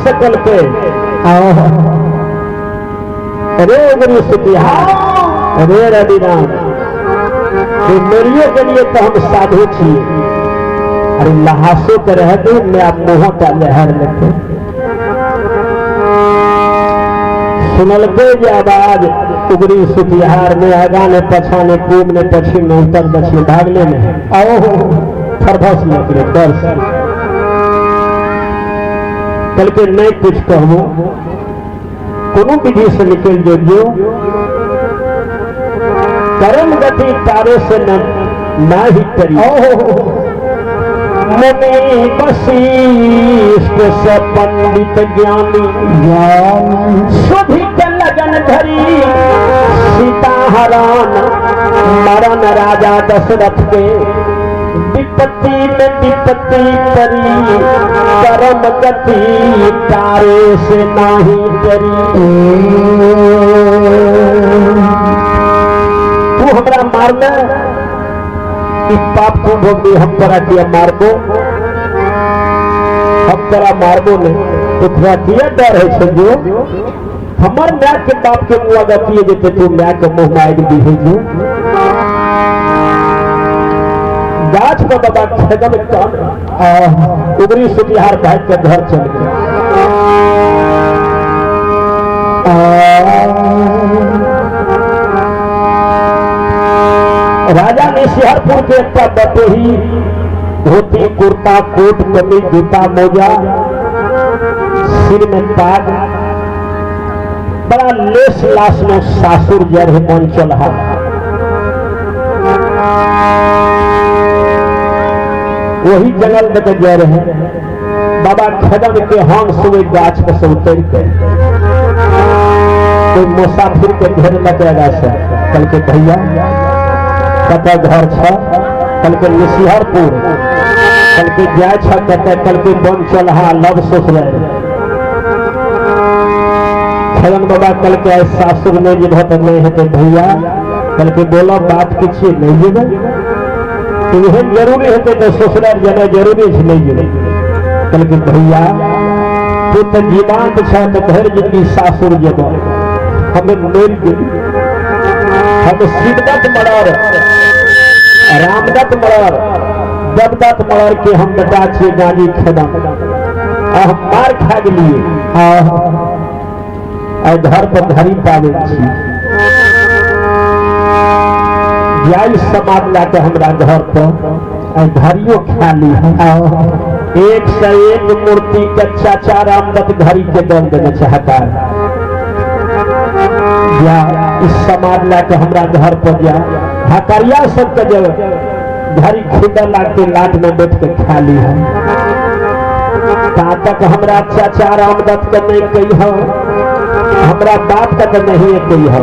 सकल पे अरे उगरी सुतिहार अरे रविराम मेरियो के लिए तो हम साधु छी अरे लहासो के रह दे मैं आप मुँह का लहर लेते सुनल के जे आवाज उगरी सुतिहार में आगा ने पछा ने पूब ने पश्चिम में उत्तर दक्षिण भागने में आओ फरभस निकले डर से कल के नहीं कुछ कहूँ कोनो विधि से निकल जो कर्म गति तारे से न ही करी मुनि वशिष्ठ से पंडित ज्ञानी सुधिक लगन धरी सीता हरण मरण राजा दशरथ के विपत्ति में विपत्ति करी कर्म गति तारे से नहीं करी तू हमरा मारना पाप को भोगी हम तरा किया मारबो हम तरा मारबो नहीं तो थोड़ा किया डर है जो हमार न्याय के बाप के मुआ गति जेते तू न्याय के मुंह माइक दी है जो गाछ को बाबा खेदम काम उगरी सुतिहार भाई के घर चल गए राजा ने शिहरपुर के एक बटोही धोती कुर्ता कोट कमीज जूता मोजा सिर में ताज बड़ा लेस लाश में सासुर जर मन चलहा वही जंगल में जय रहे बाबा खदम के हम सुबह गाछ पर से उतर के कोई मुसाफिर के घेर लगेगा से कल के भैया कत घर छ कल के निशिहरपुर कल के जाय छ कत कल के बन चलहा लव सोच रहे खदन बाबा कल के सासुर में जब तक नहीं है तो भैया कल के बोला बात कुछ नहीं जेबे तुम्हें जरूरी है तो ससुराल जाना जरूरी है नहीं जेबे कल के भैया तू तो जीवांत छ तो घर जिंदगी सासुर जेब हमें मेल गेली हम शिवदत्त मरर रामदत्त मरर देवदत्त मरर के हम बेटा छे गाली खदम हम मार खा गलिए घर पर घड़ी पावे छी जाई समाज लाके हमरा घर पर घड़ियों खा ली एक से एक मूर्ति के चाचा रामदत्त घड़ी के दम देने चाहता है या इस समाज लाके हमरा घर पर जा हकरिया सबके जब घड़ी खुदा लाके लाट में बैठ के खा ली है कहाँ तक हमरा चाचा रामदत्त के नहीं कही हो हमरा बाप का तो नहीं है कोई हो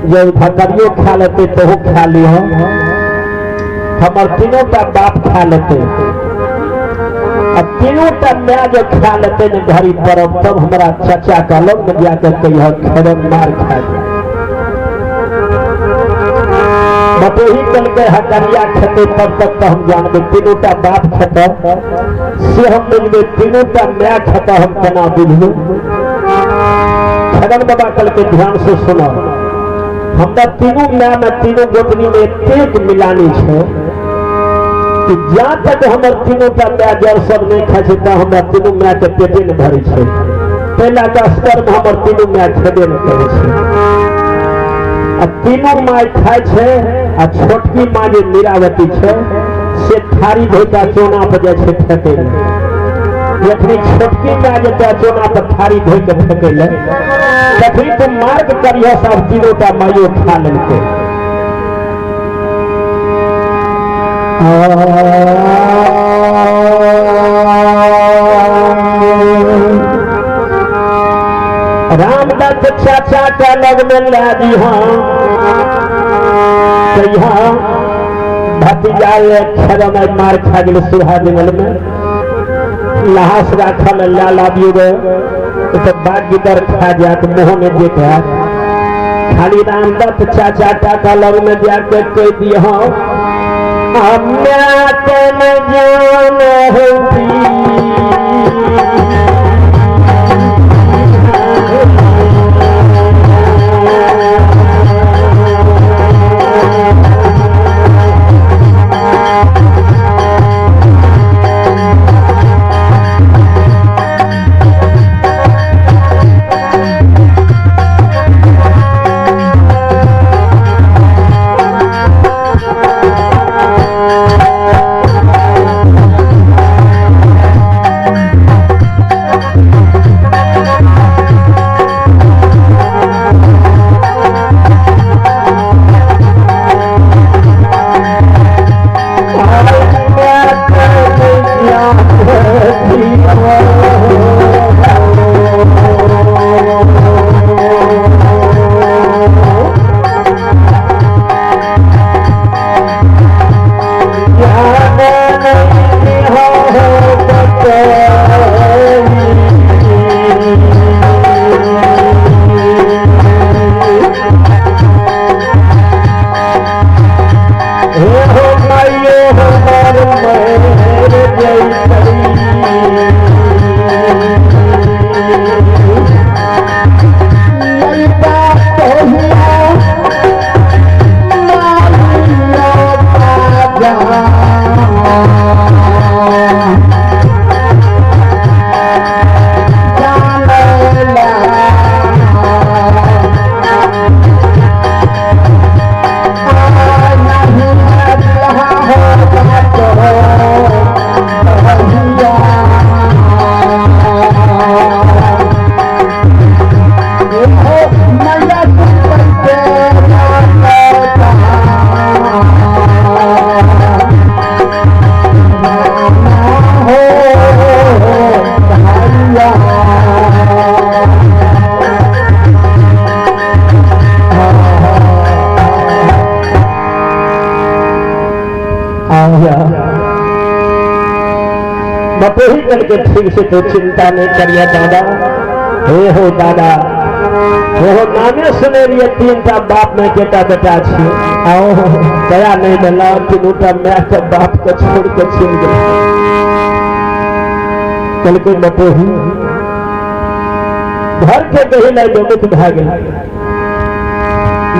जब हकरियो खा लेते तो वो खा ली हो हमार तीनों का बाप खा लेते अब तीनों का मैं जो खा लेते न घड़ी पर तब हमारा चाचा का लोग में जाकर कही खरम मार खा बटोही कल के हकरिया खेते तब तक तो हम जानते तीनों का बाप खेता से हम मिलवे तीनों का मैं खाता हम केना बुझलू खदन बाबा कल के ध्यान से सुनो हमरा तीनों मैं में तीनों गोतनी में एक मिलानी है कि जहाँ तक हमार तीनों का मैं जर सब नहीं खाए तो हमरा तीनों मैं के पेटे न भरी है पहला का स्तर में हमार तीनों मैं खेबे न करे तीनों माय खाए छे आ छोटकी माँ जो मीरावती छे से थारी धोता चोना पर जाए छे फेंके जखनी छोटकी माँ जो चोना पर थारी धो के फेंके ले तखनी तुम मार्ग करियो सब तीनों का मायो खा लेके रामदत्त चाचा का लग में लादी हाँ भतीजा खेल में मार खा गए सुहा जंगल में लहास राखल लाल आबियो गए तो बाग गिदर खा जात मुँह में देखा खाली रामदत्त चाचा का लग में जाके कह दिए हम जान होती बटोही करके ठीक से तो चिंता नहीं करिए दादा। हे हो दादा वो नामे सुने रही 3टा बाप में केटा बेटा छी आओ दया नहीं मिला 3टा मैं के बाप को छोड़ के चल गया। कल के बटोही घर के गही नहीं बेमुख भाग गए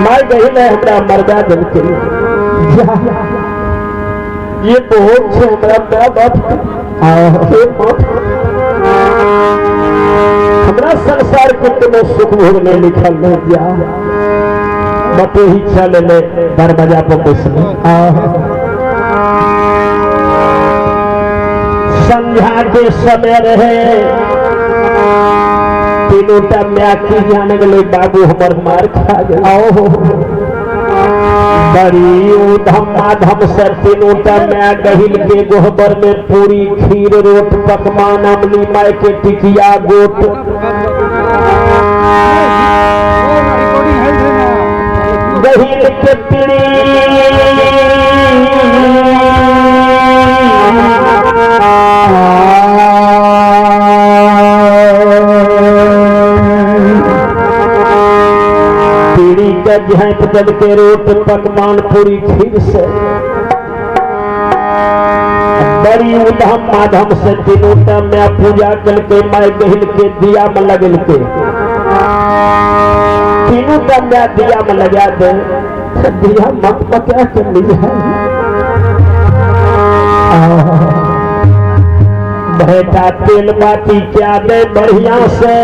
माई गही नहीं हमरा मर्दा दिल के ये बहुत से हमरा माँ बाप आओ हमरा संसार के कोनो सुख भोग नहीं लिखल नहीं दिया बटे ही चल ले दरवाजा पर बैठने संध्या के समय रहे 3टा मैं की जाने गए बाबू हमार मार खा गए आओ बड़ी धमाधम से 3टा मैं गहिल के गोहबर में पूरी खीर रोट पकवान अमली माई के टिकिया गोट गहिल के पीड़ी झाँप जल के रोट पकवान पूरी खीर से बड़ी उधम माधम से 3टा मैं पूजा करके माई बहन के दिया में लगल के 3टा मैं दिया में लगा दे दिया मत पका के मिल है बेटा तेल बाती क्या दे बढ़िया से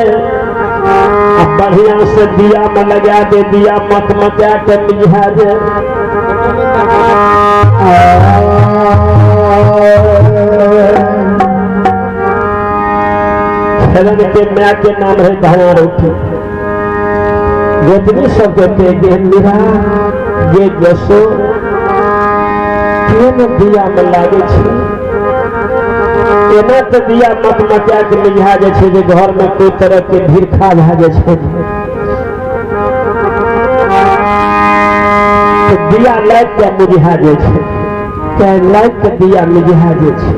दिया में लगा दे दिया मत मचा के मिझा दे खरन के मैं के नाम है धना रोटी गोतनी सब कहते गे मीरा गे जसो क्यों दिया में लागे छे एना तो दिया मत मचा के मिझा जे छे जे घर में कोई तरह के भीड़ खा भागे छे तो दिया लाइट के मिझा जे छे क्या लाइट के दिया मिझा जे छे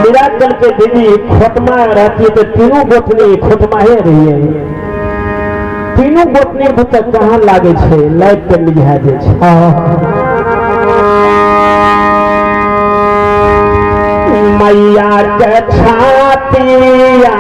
मिराकल के दीदी खोटमा रहती है तो 3 गोतनी खोटमा है रही है 3 गोतनी भूत कहाँ लागे छे लाइट के मिझा जे छे मैया के छातिया